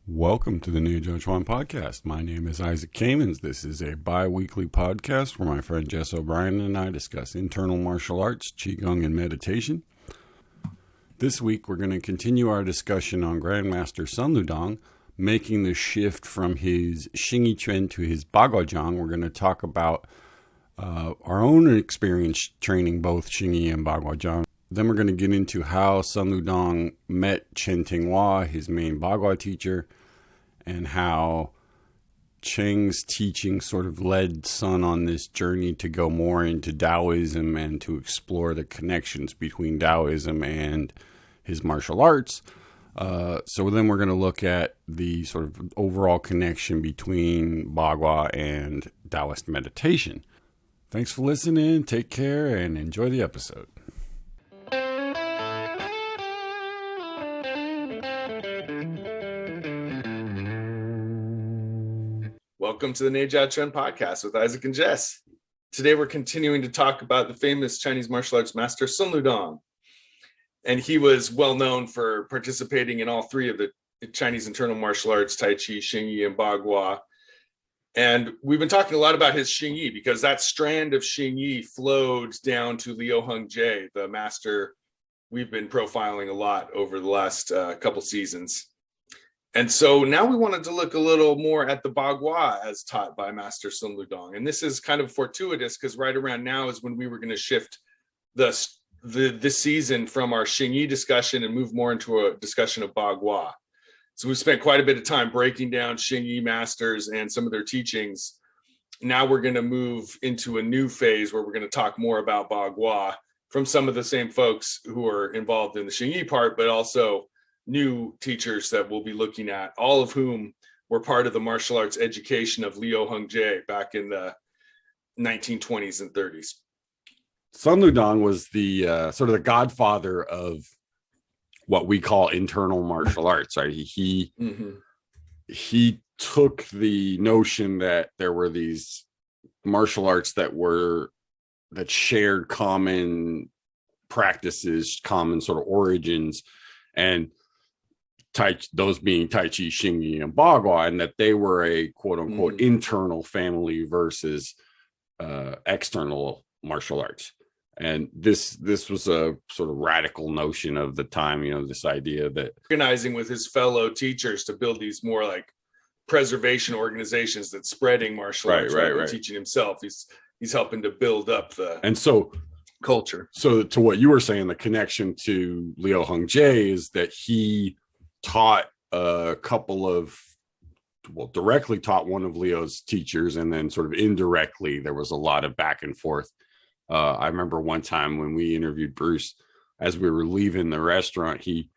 Welcome to the Neijiaquan podcast. My name is Isaac Kamens. This is a bi-weekly podcast where my friend Jess O'Brien and I discuss internal martial arts, qigong, and meditation. This week we're going to continue our discussion on Grandmaster Sun Lutang, making the shift from his xingyiquan to his bagua zhang. We're going to talk about our own experience training both xingyi and bagua zhang. Then we're going to get into how Sun Lutang met Cheng Ting Hua, his main bagua teacher, and how Cheng's teaching sort of led Sun on this journey to go more into Taoism and to explore the connections between Taoism and his martial arts. So then we're going to look at the sort of overall connection between bagua and Taoist meditation. Thanks for listening. Take care and enjoy the episode. Welcome to the Neijiaquan podcast with Isaac and Jess. Today we're continuing to talk about the famous Chinese martial arts master Sun Lutang. And he was well known for participating in all three of the Chinese internal martial arts, Tai Chi, Xingyi, and Bagua. And we've been talking a lot about his Xingyi because that strand of Xingyi flowed down to Liu Hongjie, the master we've been profiling a lot over the last couple seasons. And so now we wanted to look a little more at the bagua as taught by Master Sun Lutang. And this is kind of fortuitous because right around now is when we were going to shift this season from our Xingyi discussion and move more into a discussion of bagua. So we've spent quite a bit of time breaking down Xingyi masters and some of their teachings. Now we're going to move into a new phase where we're going to talk more about bagua from some of the same folks who are involved in the Xingyi part, but also new teachers that we'll be looking at, all of whom were part of the martial arts education of Liu Hongjie back in the 1920s and 30s. Sun Lutang was the sort of the godfather of what we call internal martial arts, right? He took the notion that there were these martial arts that shared common practices, common sort of origins, and those being Tai Chi, Xingyi, and Bagua, and that they were a quote-unquote internal family versus external martial arts. And this was a sort of radical notion of the time, this idea that organizing with his fellow teachers to build these more like preservation organizations that's spreading martial arts, right. Teaching himself. He's helping to build up culture. So to what you were saying, the connection to Liu Hongjie is that he taught directly taught one of Liu's teachers, and then sort of indirectly there was a lot of back and forth. I remember one time when we interviewed Bruce, as we were leaving the restaurant, he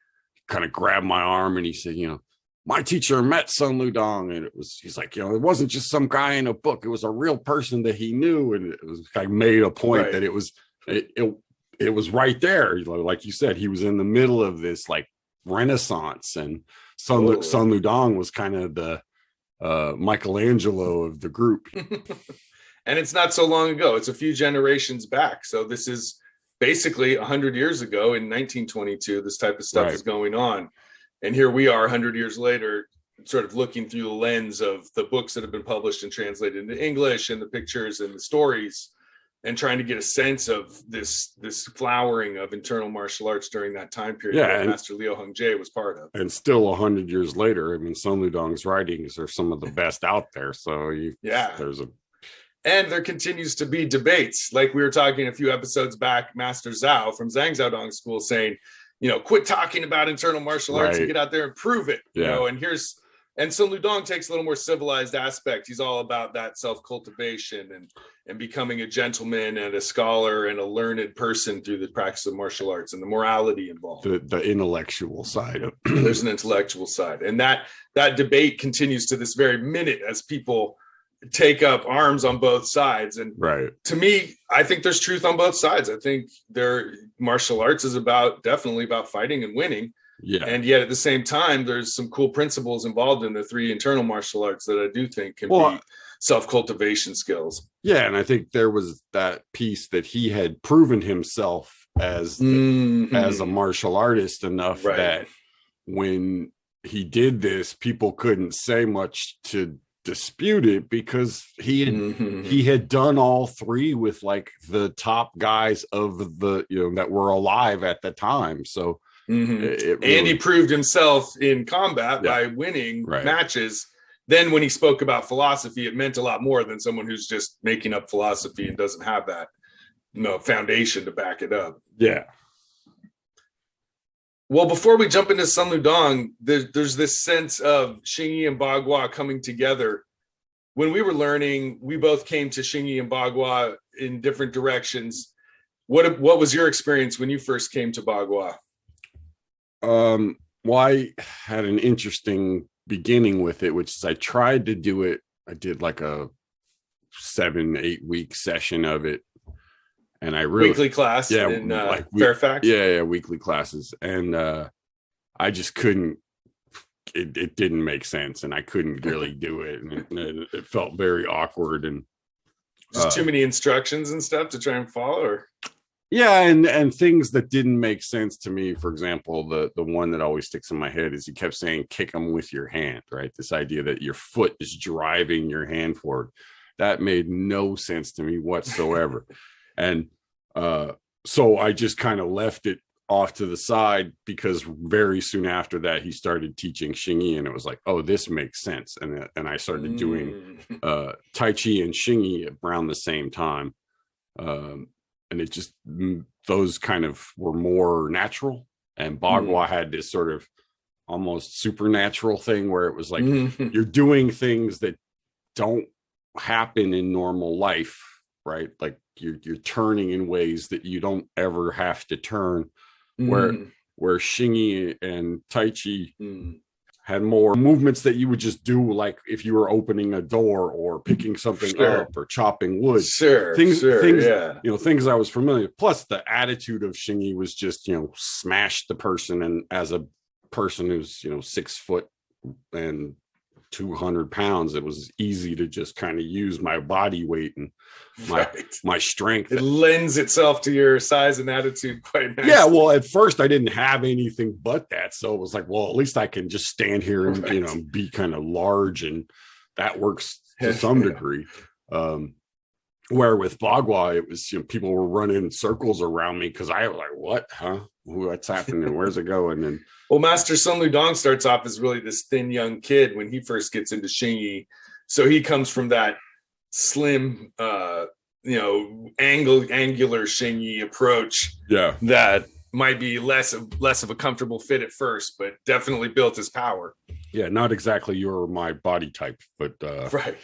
kind of grabbed my arm and he said, my teacher met Sun Lutang, and he's like, it wasn't just some guy in a book, it was a real person that he knew. And it was like made a point that it was right there. Like you said, he was in the middle of this like Renaissance, and Sun Lutang was kind of the Michelangelo of the group. And it's not so long ago. It's a few generations back. So this is basically 100 years ago in 1922, this type of stuff is going on. And here we are 100 years later, sort of looking through the lens of the books that have been published and translated into English and the pictures and the stories, and trying to get a sense of this flowering of internal martial arts during that time period that Master Liu Hongjie was part of. And still 100 years later, I mean, Sun Lutang's writings are some of the best out there. So and there continues to be debates. Like we were talking a few episodes back, Master Zhao from Zhang Zhaodong School saying, quit talking about internal martial arts and get out there and prove it. And Sun Lutang takes a little more civilized aspect. He's all about that self-cultivation and becoming a gentleman and a scholar and a learned person through the practice of martial arts and the morality involved. The intellectual side of there's an intellectual side. And that debate continues to this very minute as people take up arms on both sides. And to me, I think there's truth on both sides. I think their martial arts is definitely about fighting and winning. Yeah. And yet at the same time, there's some cool principles involved in the three internal martial arts that I do think can be self-cultivation skills. Yeah. And I think there was that piece that he had proven himself as a martial artist enough that when he did this, people couldn't say much to dispute it because he had done all three with like the top guys of the that were alive at the time. So and he proved himself in combat by winning matches. Then when he spoke about philosophy, it meant a lot more than someone who's just making up philosophy and doesn't have that foundation to back it up. Yeah. Well, before we jump into Sun Ludong, there's this sense of Xingyi and bagua coming together. When we were learning, we both came to Xingyi and bagua in different directions. What was your experience when you first came to bagua? Well, I had an interesting beginning with it, which is I tried to do it. I did like a 7-8 week session of it. And I really weekly class in Fairfax. Weekly classes. And I just couldn't, it didn't make sense. And I couldn't really do it. And it felt very awkward. And just too many instructions and stuff to try and follow? Or? Yeah, and things that didn't make sense to me. For example, the one that always sticks in my head is he kept saying, kick them with your hand, right? This idea that your foot is driving your hand forward. That made no sense to me whatsoever. And so I just kind of left it off to the side because very soon after that, he started teaching Xingyi, and it was like, oh, this makes sense. And I started doing Tai Chi and Xingyi around the same time. And it just, those kind of were more natural. And bagua had this sort of almost supernatural thing where it was like, you're doing things that don't happen in normal life, right? Like you're turning in ways that you don't ever have to turn, where Xingyi and Tai Chi had more movements that you would just do, like if you were opening a door or picking something up or chopping wood. Things things I was familiar with. Plus the attitude of Xingyi was just, smash the person. And as a person who's, 6 foot and 200 pounds, it was easy to just kind of use my body weight and my strength. It lends itself to your size and attitude quite nicely. Yeah, well, at first I didn't have anything but that, so it was like, well, at least I can just stand here and be kind of large, and that works to some degree. Where with bagua, it was people were running circles around me because I was like, what, what's happening, where's it going? And well, Master Sun Ludong starts off as really this thin young kid when he first gets into Xingyi. So he comes from that slim, angular Xingyi approach. Yeah, that might be less of a comfortable fit at first, but definitely built his power. Yeah, not exactly your or my body type, but right.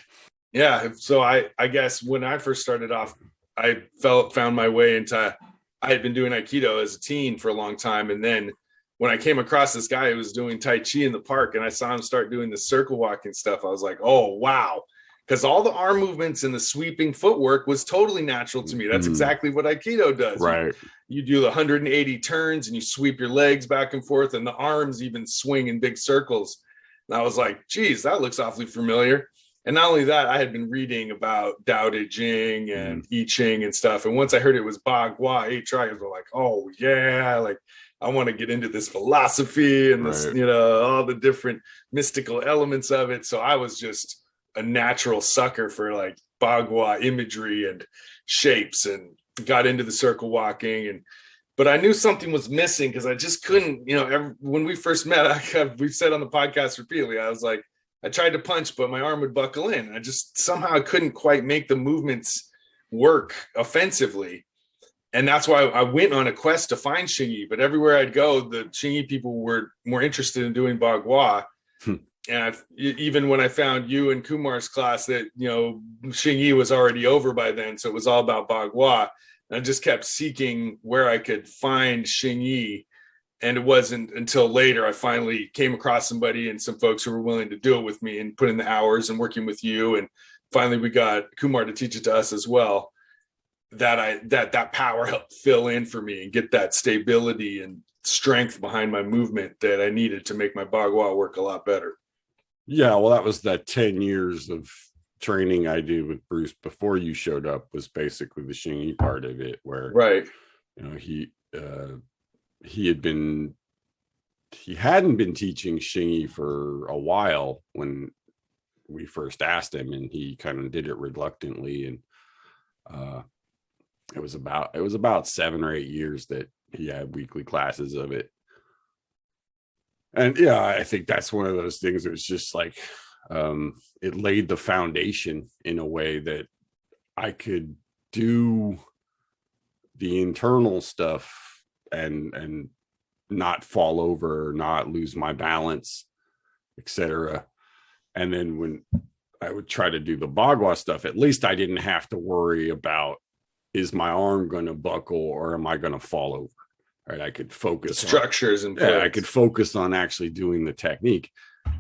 Yeah. So I guess when I first started off, I found my way into. I had been doing Aikido as a teen for a long time, and then when I came across this guy who was doing Tai Chi in the park and I saw him start doing the circle walking stuff, I was like, oh, wow. Because all the arm movements and the sweeping footwork was totally natural to me. That's exactly what Aikido does. Right. You do the 180 turns and you sweep your legs back and forth, and the arms even swing in big circles. And I was like, geez, that looks awfully familiar. And not only that, I had been reading about Tao Te Ching and I Ching and stuff. And once I heard it was bagua, 8 triangles, were like, oh, yeah, like, I want to get into this philosophy and this, all the different mystical elements of it. So I was just a natural sucker for like bagua imagery and shapes, and got into the circle walking. But I knew something was missing because I just couldn't, when we first met, we've said on the podcast repeatedly, I was like, I tried to punch, but my arm would buckle in. I just somehow couldn't quite make the movements work offensively. And that's why I went on a quest to find Xingyi. But everywhere I'd go, the Xingyi people were more interested in doing bagua. And even when I found you in Kumar's class, that Xingyi was already over by then, so it was all about bagua. And I just kept seeking where I could find Xingyi. And it wasn't until later I finally came across somebody and some folks who were willing to do it with me and put in the hours and working with you. And finally we got Kumar to teach it to us as well. That power helped fill in for me and get that stability and strength behind my movement that I needed to make my bagua work a lot better. Yeah, well, that was that 10 years of training I did with Bruce before you showed up, was basically the Xingyi part of it, where right, he had been he hadn't been teaching Xingyi for a while when we first asked him, and he kind of did it reluctantly. And it was about 7 or 8 years that he had weekly classes of it. And yeah, I think that's one of those things that was just like, it laid the foundation in a way that I could do the internal stuff and not fall over, not lose my balance, etc. And then when I would try to do the bagua stuff, at least I didn't have to worry about, is my arm going to buckle or am I going to fall over? Right? I could focus the structures on, and I could focus on actually doing the technique.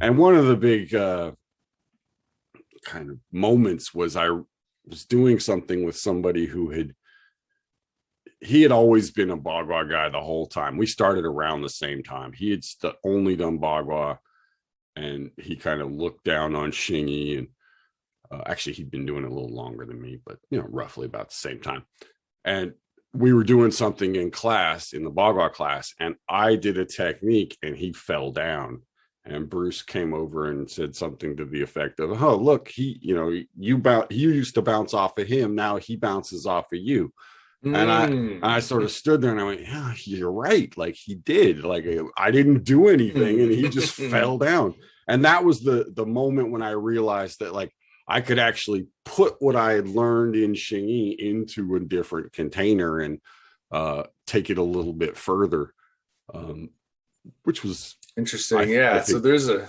And one of the big kind of moments was I was doing something with somebody who he had always been a bagua guy the whole time. We started around the same time. He had only done bagua, and he kind of looked down on Xingyi. And actually, he'd been doing it a little longer than me, but roughly about the same time. And we were doing something in class, in the bagua class, and I did a technique, and he fell down. And Bruce came over and said something to the effect of, "Oh, look, you used to bounce off of him. Now he bounces off of you." And I sort of stood there and I went, "Yeah, you're right. Like he did. Like I didn't do anything, and he just fell down." And that was the moment when I realized that like I could actually put what I had learned in Xingyi into a different container and take it a little bit further, which was interesting. I think, so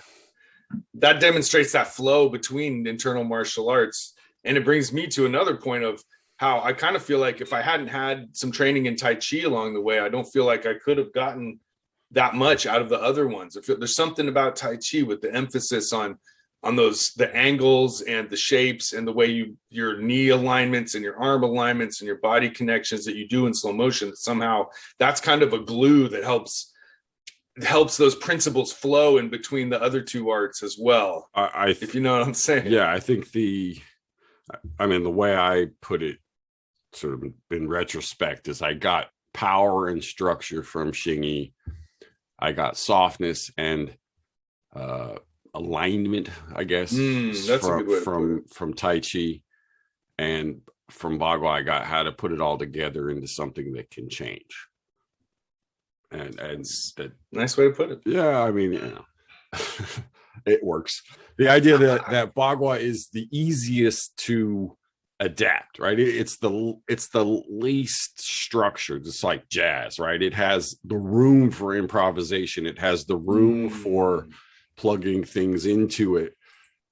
that demonstrates that flow between internal martial arts, and it brings me to another point of how I kind of feel like if I hadn't had some training in Tai Chi along the way, I don't feel like I could have gotten that much out of the other ones. There's something about Tai Chi with the emphasis on the angles and the shapes and the way your knee alignments and your arm alignments and your body connections that you do in slow motion. Somehow that's kind of a glue that helps those principles flow in between the other two arts as well. If you know what I'm saying. Yeah, I think the way I put it sort of in retrospect is I got power and structure from Xingyi. I got softness and alignment, I guess, from Tai Chi, and from bagua I got how to put it all together into something that can change. And that nice way to put it. Yeah, I mean, it works. The idea that bagua is the easiest to adapt, right? It's the least structured. It's like jazz, right? It has the room for improvisation. It has the room for plugging things into it,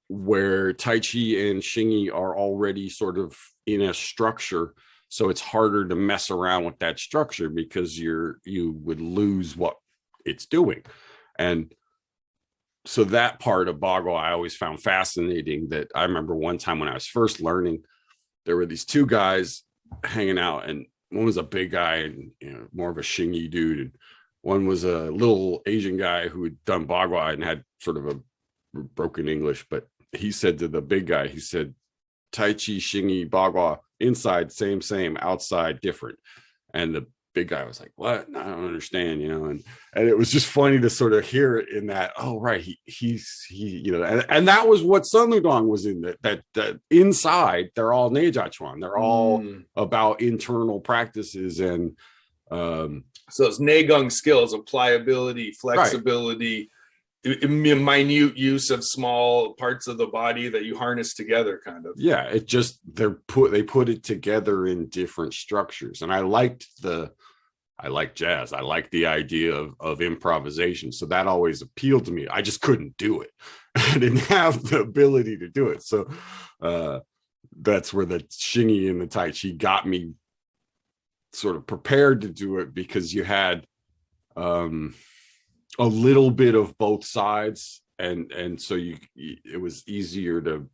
where Tai Chi and Xingyi are already sort of in a structure. So it's harder to mess around with that structure because you would lose what it's doing. And so that part of bagua I always found fascinating. That I remember one time when I was first learning, there were these two guys hanging out, and one was a big guy and more of a Xingyi dude, and one was a little Asian guy who had done bagua and had sort of a broken English. But he said to the big guy, he said, "Tai Chi, Xingyi, bagua, inside same, outside different." And the big guy was like, "What? I don't understand," and it was just funny to sort of hear it in that, oh right, he and that was what Sun Lutang was in, that inside they're all Neijiaquan. They're all about internal practices and so it's Neigong skills of pliability, flexibility, minute use of small parts of the body that you harness together, kind of. Yeah, it just they put it together in different structures, and I like jazz. I like the idea of improvisation, so that always appealed to me. I just couldn't do it. I didn't have the ability to do it, so that's where the Xingyi and the Tai Chi got me sort of prepared to do it, because you had a little bit of both sides, and so it was easier to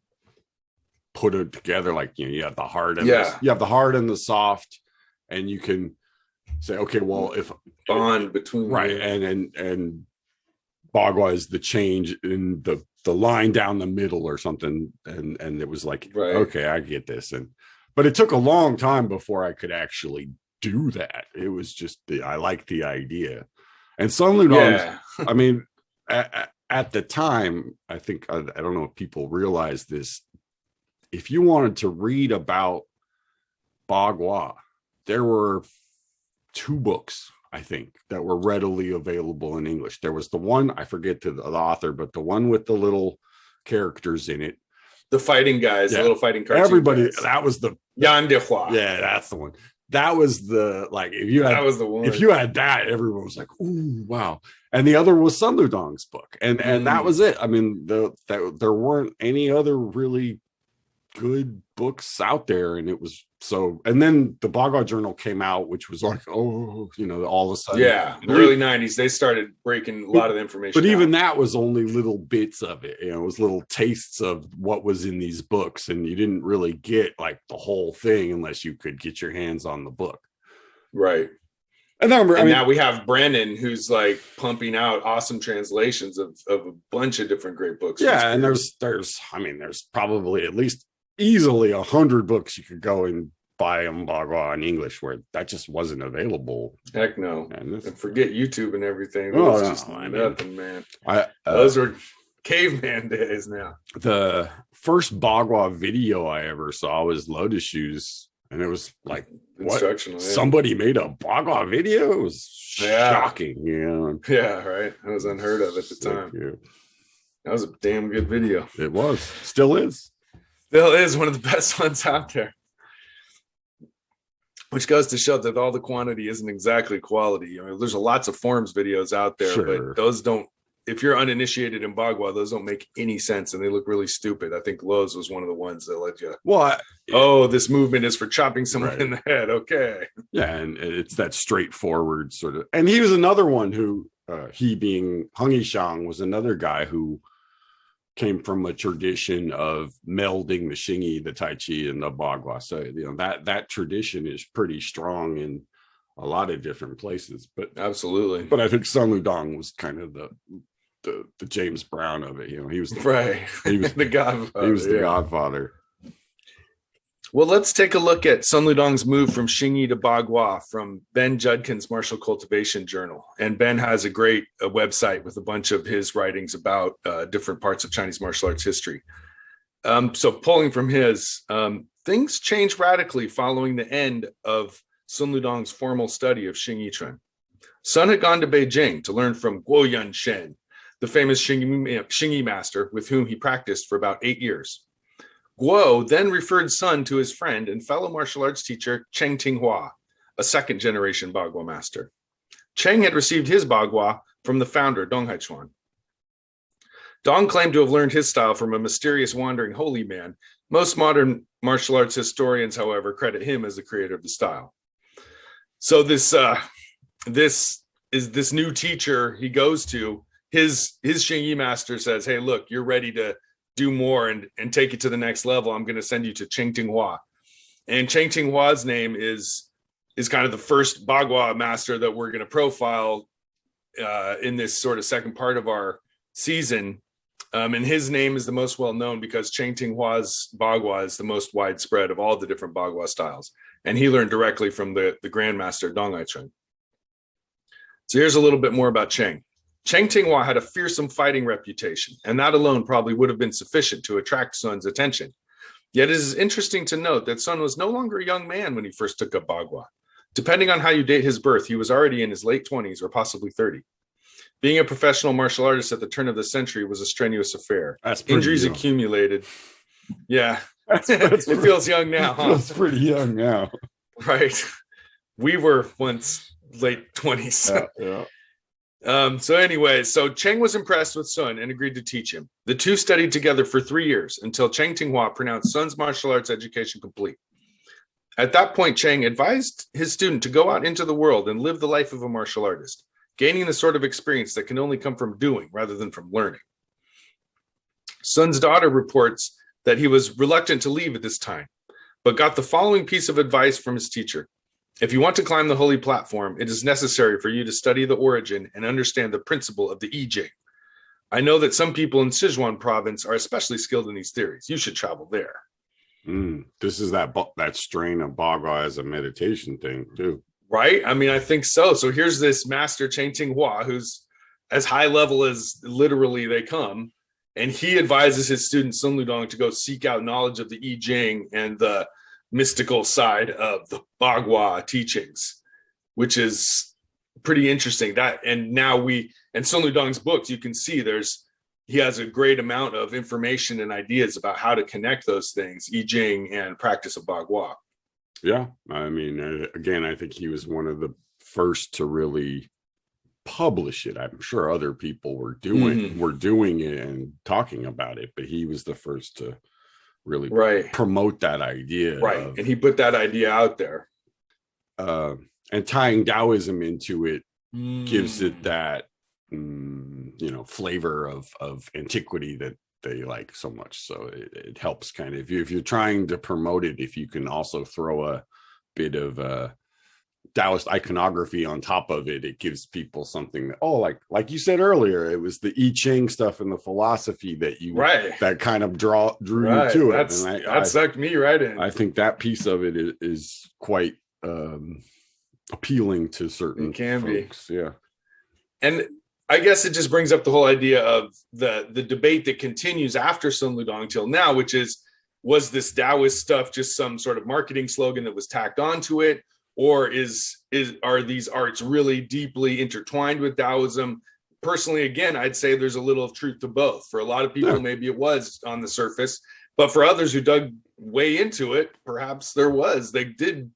put it together. Like you have the hard and you have the hard and the soft, and you can say, okay, well, if bond between and bagua is the change in the line down the middle or something, and it was like, okay, I get this. But it took a long time before I could actually do that. It was just I like the idea. And Sun Lutong, Yeah. I mean, at the time, I think, I don't know if people realize this. If you wanted to read about bagua, there were 2 books, I think, that were readily available in English. There was the one, I forget the author, but the one with the little characters in it. The fighting guys, the little fighting cartoon Everybody, guys. that was the Neijiaquan. Yeah, that's the one. That was the, like, if you had, that was the one. If you had that, everyone was like, "Ooh, wow!" And the other was Sun Lutong's book, and that was it. I mean, there weren't any other really good books out there, and it was so. And then the Bagua Journal came out, which was like, oh, all of a sudden, in the early '90s, they started breaking a lot of the information. But even that was only little bits of it. It was little tastes of what was in these books, and you didn't really get like the whole thing unless you could get your hands on the book, right? And now we have Brandon, who's like pumping out awesome translations of a bunch of different great books. Yeah, and there's probably at least easily 100 books you could go and buy them bagua in English, where that just wasn't available. Heck no. And forget YouTube and everything. Nothing, man. Those are caveman days now. The first bagua video I ever saw was Lotus Shoes, and it was like, instructional. What? Somebody made a bagua video? It was shocking. Yeah, right. That was unheard of at the time. That was a damn good video. It was. Still is. Still is one of the best ones out there. Which goes to show that all the quantity isn't exactly quality. I mean, there's lots of forms videos out there, but those don't, if you're uninitiated in bagua, those don't make any sense and they look really stupid. I think Lowe's was one of the ones that let you, this movement is for chopping someone in the head. Okay. Yeah, and it's that straightforward sort of. And he was another one who, he being Neijiaquan, was another guy who came from a tradition of melding the xingyi, the tai chi, and the bagua. So that tradition is pretty strong in a lot of different places. But absolutely. But I think Sun Lutong was kind of the James Brown of it. He was he was the godfather. He was the godfather. Well, let's take a look at Sun Lutong's move from xingyi to bagua from Ben Judkin's Martial Cultivation Journal. And Ben has a great website with a bunch of his writings about different parts of Chinese martial arts history. So pulling from his, things changed radically following the end of Sun Lutong's formal study of xingyiquan. Sun had gone to Beijing to learn from Guo Yunshen, the famous xingyi master with whom he practiced for about 8 years. Guo then referred Sun to his friend and fellow martial arts teacher Cheng Ting Hua, a second-generation bagua master. Cheng had received his bagua from the founder, Dong Haichuan. Dong claimed to have learned his style from a mysterious wandering holy man. Most modern martial arts historians, however, credit him as the creator of the style. So this new teacher he goes to, his xingyi master says, "Hey, look, you're ready to do more and take it to the next level. I'm going to send you to Cheng Ting Hua." And Cheng Ting Hua's name is kind of the first bagua master that we're going to profile in this sort of second part of our season. And his name is the most well known because Cheng Ting Hua's bagua is the most widespread of all the different bagua styles. And he learned directly from the grandmaster Dong Haichuan. So here's a little bit more about Cheng. Cheng Ting Hua had a fearsome fighting reputation, and that alone probably would have been sufficient to attract Sun's attention. Yet it is interesting to note that Sun was no longer a young man when he first took up bagua. Depending on how you date his birth, he was already in his late 20s or possibly 30. Being a professional martial artist at the turn of the century was a strenuous affair. Injuries accumulated. Yeah, it feels young now, huh? It feels pretty young now. Right. We were once late 20s. Yeah. So Cheng was impressed with Sun and agreed to teach him. The two studied together for 3 years until Cheng Ting Hua pronounced Sun's martial arts education complete. At that point, Cheng advised his student to go out into the world and live the life of a martial artist, gaining the sort of experience that can only come from doing rather than from learning. Sun's daughter reports that he was reluctant to leave at this time, but got the following piece of advice from his teacher. If you want to climb the holy platform, it is necessary for you to study the origin and understand the principle of the I Ching. I know that some people in Sichuan province are especially skilled in these theories. You should travel there. This is that strain of bagua as a meditation thing too. Right? I mean, I think so. So here's this master Cheng Ting Hua, who's as high level as literally they come. And he advises his student Sun Ludong to go seek out knowledge of the I Ching and the mystical side of the bagua teachings, which is pretty interesting. And Sun Ludong's books, you can see he has a great amount of information and ideas about how to connect those things, I Ching and practice of bagua. Yeah, I mean, again, I think he was one of the first to really publish it. I'm sure other people were doing it and talking about it, but he was the first to really promote that idea. Right, and he put that idea out there. And tying Taoism into it gives it that flavor of antiquity that they like so much. So it helps kind of if you're trying to promote it, if you can also throw a bit of Taoist iconography on top of it, it gives people something that, like you said earlier, it was the I Ching stuff and the philosophy that that kind of drew you to it. That sucked me right in. I think that piece of it is quite appealing to certain folks. Yeah. And I guess it just brings up the whole idea of the debate that continues after Sun Ludong till now, which is, was this Taoist stuff just some sort of marketing slogan that was tacked onto it? Or are these arts really deeply intertwined with Taoism? Personally, again, I'd say there's a little of truth to both. For a lot of people, maybe it was on the surface, but for others who dug way into it, perhaps they did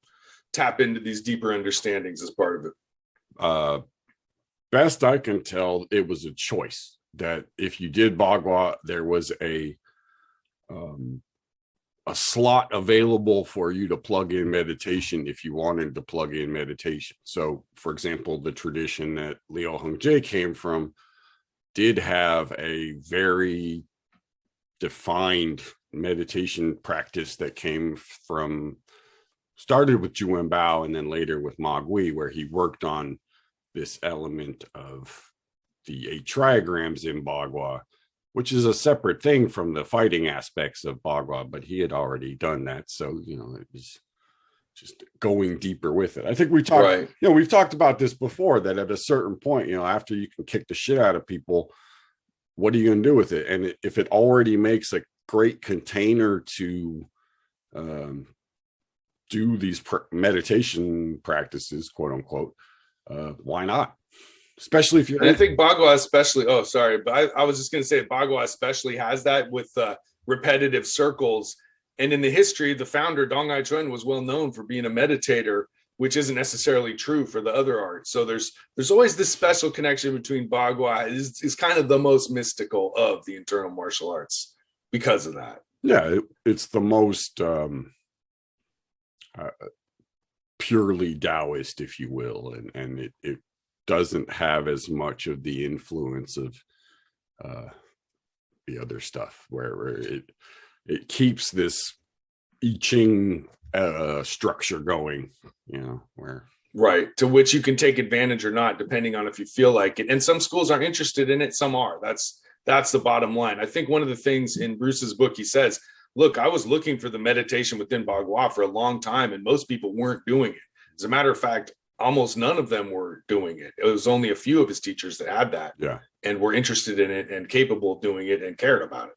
tap into these deeper understandings as part of it. Best I can tell, it was a choice that if you did bagua, there was a slot available for you to plug in meditation if you wanted to plug in meditation. So, for example, the tradition that Liu Hongzhi came from did have a very defined meditation practice that started with Zhu Wenbao and then later with Ma Gui, where he worked on this element of the 8 trigrams in bagua, which is a separate thing from the fighting aspects of bagua, but he had already done that. So, it was just going deeper with it. I think we've talked about this before, that at a certain point, after you can kick the shit out of people, what are you going to do with it? And if it already makes a great container to do these meditation practices, quote unquote, why not? Especially if you're. And I think bagua especially. Oh, sorry, but I was just going to say bagua especially has that with repetitive circles. And in the history, the founder Dong Ai-chun was well known for being a meditator, which isn't necessarily true for the other arts. So there's always this special connection between bagua is kind of the most mystical of the internal martial arts because of that. Yeah, it's the most purely Taoist, if you will, and it doesn't have as much of the influence of the other stuff, where it keeps this I Ching structure going, where to which you can take advantage or not, depending on if you feel like it. And some schools aren't interested in it, some are. That's the bottom line. I think one of the things in Bruce's book, he says, look, I was looking for the meditation within bagua for a long time, and most people weren't doing it. As a matter of fact, almost none of them were doing it. It was only a few of his teachers that had that and were interested in it and capable of doing it and cared about it.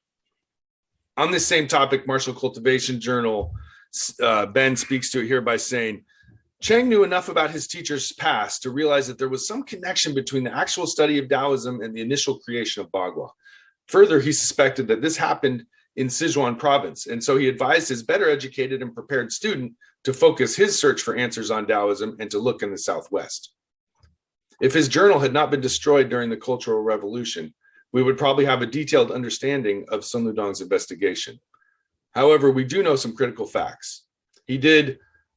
On this same topic, Martial Cultivation Journal, Ben speaks to it here by saying, Cheng knew enough about his teacher's past to realize that there was some connection between the actual study of Taoism and the initial creation of bagua. Further, he suspected that this happened in Sichuan province, and so he advised his better educated and prepared student to focus his search for answers on Taoism and to look in the Southwest. If his journal had not been destroyed during the Cultural Revolution, we would probably have a detailed understanding of Sun Ludong's investigation. However, we do know some critical facts. He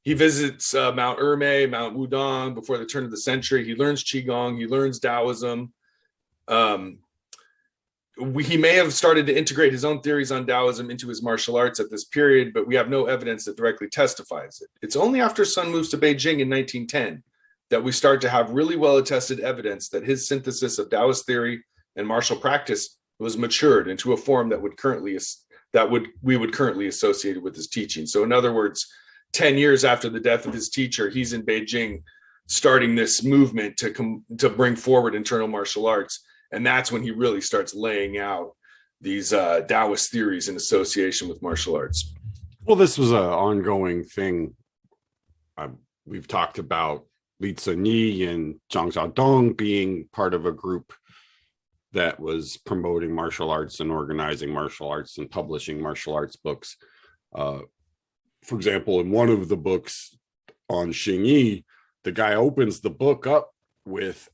visits Mount Ermei, Mount Wudong before the turn of the century. He learns Qigong, he learns Taoism. He may have started to integrate his own theories on Taoism into his martial arts at this period, but we have no evidence that directly testifies it. It's only after Sun moves to Beijing in 1910 that we start to have really well-attested evidence that his synthesis of Taoist theory and martial practice was matured into a form that we would currently associate with his teaching. So in other words, 10 years after the death of his teacher, he's in Beijing starting this movement to bring forward internal martial arts. And that's when he really starts laying out these Taoist theories in association with martial arts. Well, this was an ongoing thing. We've talked about Li Zhenyi and Zhang Xiaodong being part of a group that was promoting martial arts and organizing martial arts and publishing martial arts books. For example, in one of the books on Xingyi, the guy opens the book up with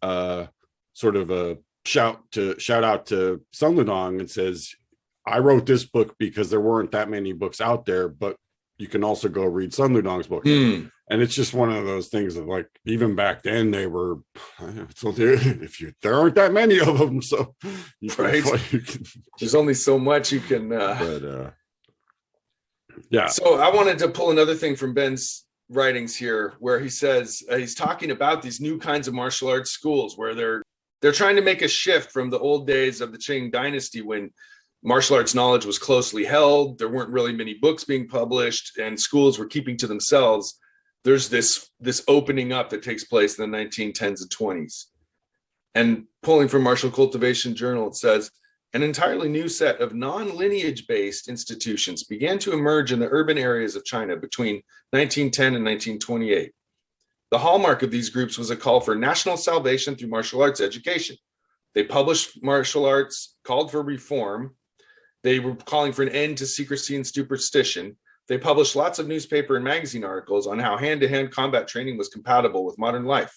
sort of a shout out to Sun Ludong and says, I wrote this book because there weren't that many books out there, but you can also go read Sun Ludong's book. And it's just one of those things of like, even back then they were, so there aren't that many of them. So there's only so much you can. Yeah. So I wanted to pull another thing from Ben's writings here, where he says he's talking about these new kinds of martial arts schools where they're trying to make a shift from the old days of the Qing dynasty when martial arts knowledge was closely held. There weren't really many books being published and schools were keeping to themselves. There's this opening up that takes place in the 1910s and 20s. And pulling from Martial Cultivation Journal, it says, an entirely new set of non-lineage-based institutions began to emerge in the urban areas of China between 1910 and 1928. The hallmark of these groups was a call for national salvation through martial arts education. They published martial arts, called for reform. They were calling for an end to secrecy and superstition. They published lots of newspaper and magazine articles on how hand-to-hand combat training was compatible with modern life.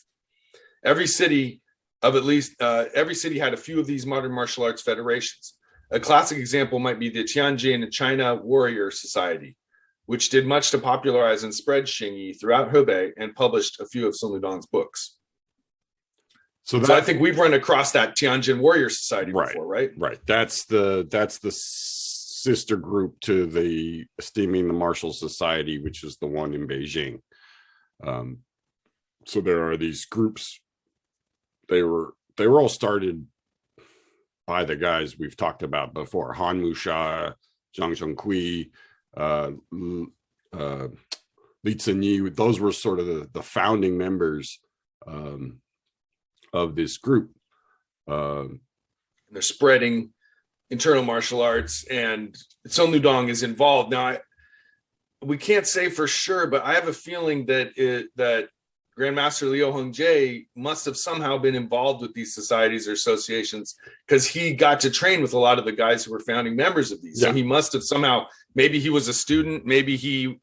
Every city had a few of these modern martial arts federations. A classic example might be the Tianjin China Warrior Society, which did much to popularize and spread Xingyi throughout Hebei and published a few of Sun Ludong's books. So I think we've run across that Tianjin Warrior Society before, right? Right. That's the sister group to the Esteeming the Martial Society, which is the one in Beijing. So there are these groups. They were all started by the guys we've talked about before: Han Musha, Zhang Zhongqi, Li Zhenyi. Those were sort of the founding members of this group. They're spreading internal martial arts, and Sun Ludong is involved. Now, we can't say for sure, but I have a feeling that Grandmaster Liu Hongjie must have somehow been involved with these societies or associations, because he got to train with a lot of the guys who were founding members of these. Yeah. So he must have somehow, maybe he was a student, maybe he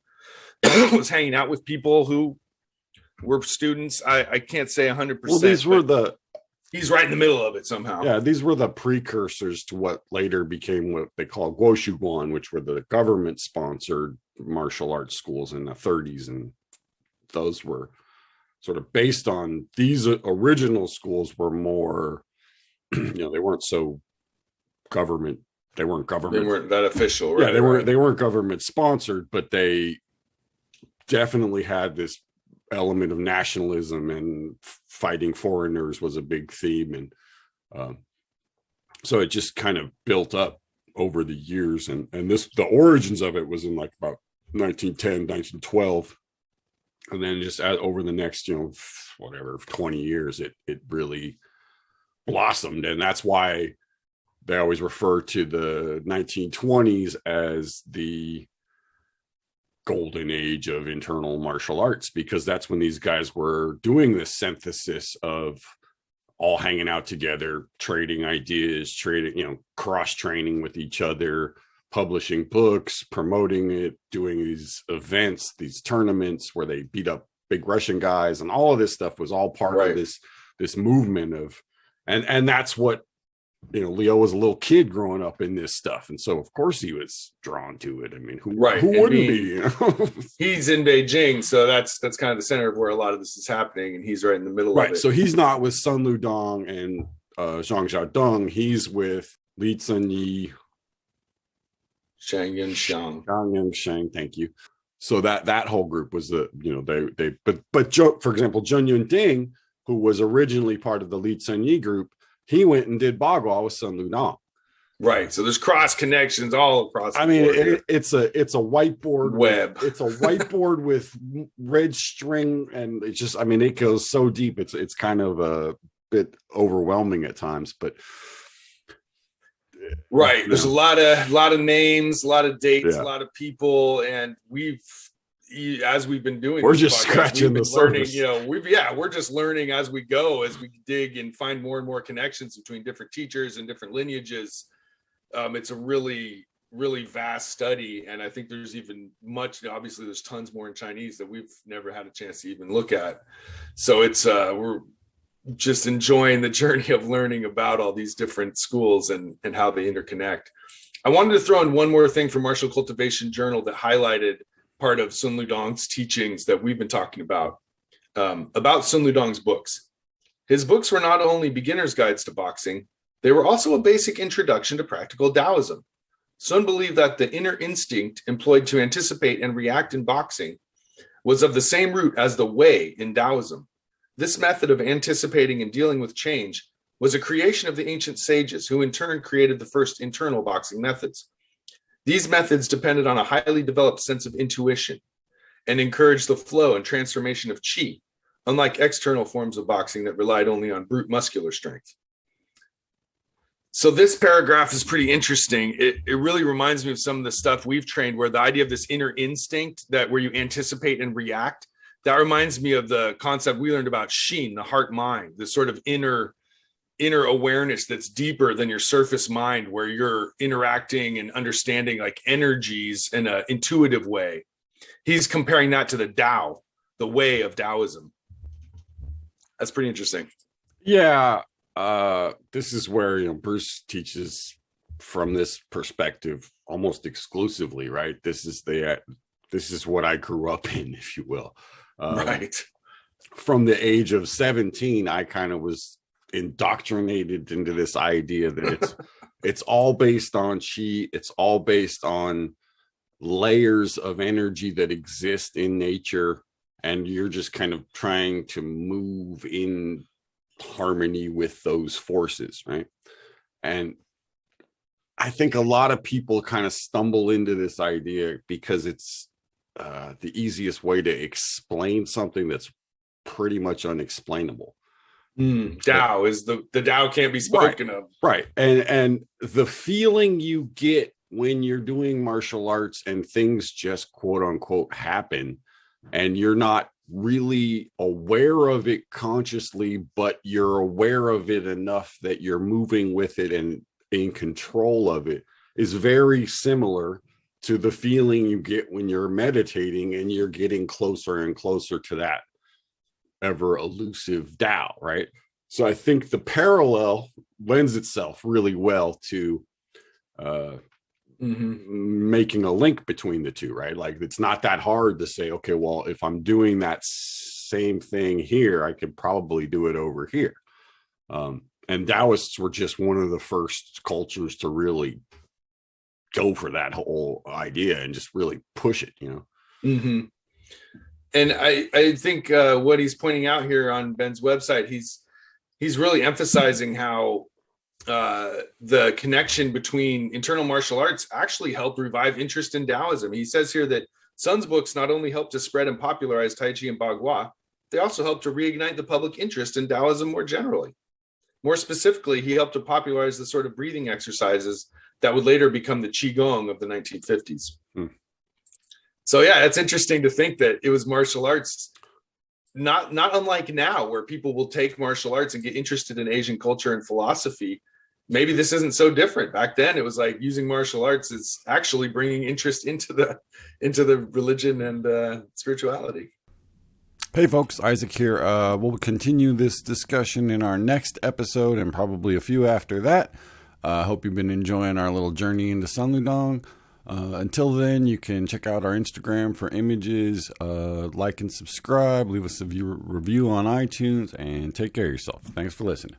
was hanging out with people who were students. I can't say 100%. Well, these were he's right in the middle of it somehow. Yeah, these were the precursors to what later became what they call guoxuguan, which were the government-sponsored martial arts schools in the 30s, and those were sort of based on these original schools were more, they weren't so government. They weren't that official. Right? Yeah, they weren't government sponsored, but they definitely had this element of nationalism, and fighting foreigners was a big theme. And so it just kind of built up over the years. And the origins of it was in like about 1910, 1912. And then just over the next, 20 years, it really blossomed. And that's why they always refer to the 1920s as the golden age of internal martial arts, because that's when these guys were doing this synthesis of all hanging out together, trading ideas, cross training with each other, publishing books, promoting it, doing these events, these tournaments where they beat up big Russian guys, and all of this stuff was all part of this movement of, and that's what, Leo was a little kid growing up in this stuff, and so of course he was drawn to it. I mean, who wouldn't be? He's in Beijing, so that's kind of the center of where a lot of this is happening, and he's right in the middle of it. Right. So he's not with Sun Ludong and Zhang Xiaodong. He's with Li Zhenyi, Shang Yin Shang. Thank you. So that whole group was but for example, Zheng Yunding, who was originally part of the Li Zhenyi group, he went and did bagua with Sun Ludong. Right. So there's cross connections all across the I mean, board. it's a whiteboard Web. It's a whiteboard with red string, and it's just, I mean, it goes so deep. It's kind of a bit overwhelming at times, but right. There's a lot of names, a lot of dates, Yeah. a lot of people, and as we've been doing, we're this just podcast, scratching the learning, surface. we're just learning as we go, as we dig and find more and more connections between different teachers and different lineages. It's a really, really vast study, and I think there's even obviously there's tons more in Chinese that we've never had a chance to even look at. So it's we're just enjoying the journey of learning about all these different schools and how they interconnect. I wanted to throw in one more thing from Martial Cultivation Journal that highlighted part of Sun Ludong's teachings that we've been talking about Sun Ludong's books. His books were not only beginner's guides to boxing, they were also a basic introduction to practical Taoism. Sun believed that the inner instinct employed to anticipate and react in boxing was of the same root as the Wei in Taoism. This method of anticipating and dealing with change was a creation of the ancient sages, who in turn created the first internal boxing methods. These methods depended on a highly developed sense of intuition and encouraged the flow and transformation of qi, unlike external forms of boxing that relied only on brute muscular strength. So this paragraph is pretty interesting. It really reminds me of some of the stuff we've trained, where the idea of this inner instinct, that where you anticipate and react, that reminds me of the concept we learned about Xin, the heart mind, this sort of inner awareness that's deeper than your surface mind, where you're interacting and understanding like energies in an intuitive way. He's comparing that to the Tao, the way of Taoism. That's pretty interesting. Yeah. This is where, Bruce teaches from this perspective almost exclusively, right? This is what I grew up in, if you will. Right. From the age of 17, I kind of was indoctrinated into this idea that it's all based on qi. It's all based on layers of energy that exist in nature, and you're just kind of trying to move in harmony with those forces, right? And I think a lot of people kind of stumble into this idea because it's the easiest way to explain something that's pretty much unexplainable. Tao is the Tao can't be spoken of. Right. And the feeling you get when you're doing martial arts and things just quote unquote happen, and you're not really aware of it consciously, but you're aware of it enough that you're moving with it and in control of it, is very similar to the feeling you get when you're meditating and you're getting closer and closer to that ever elusive Tao, right? So I think the parallel lends itself really well to making a link between the two, right? Like, it's not that hard to say, okay, well, if I'm doing that same thing here, I could probably do it over here. And Taoists were just one of the first cultures to really go for that whole idea and just really push it, And I think what he's pointing out here on Ben's website, he's really emphasizing how the connection between internal martial arts actually helped revive interest in Taoism. He says here that Sun's books not only helped to spread and popularize Tai Chi and Bagua, they also helped to reignite the public interest in Taoism more generally. More specifically, he helped to popularize the sort of breathing exercises that would later become the Qigong of the 1950s. So yeah, it's interesting to think that it was martial arts, not unlike now, where people will take martial arts and get interested in Asian culture and philosophy. Maybe this isn't so different. Back then, it was like using martial arts is actually bringing interest into the religion and spirituality. Hey folks, Isaac here. We'll continue this discussion in our next episode and probably a few after that. I hope you've been enjoying our little journey into Sun Ludong. Until then, you can check out our Instagram for images, like and subscribe, leave us a review on iTunes, and take care of yourself. Thanks for listening.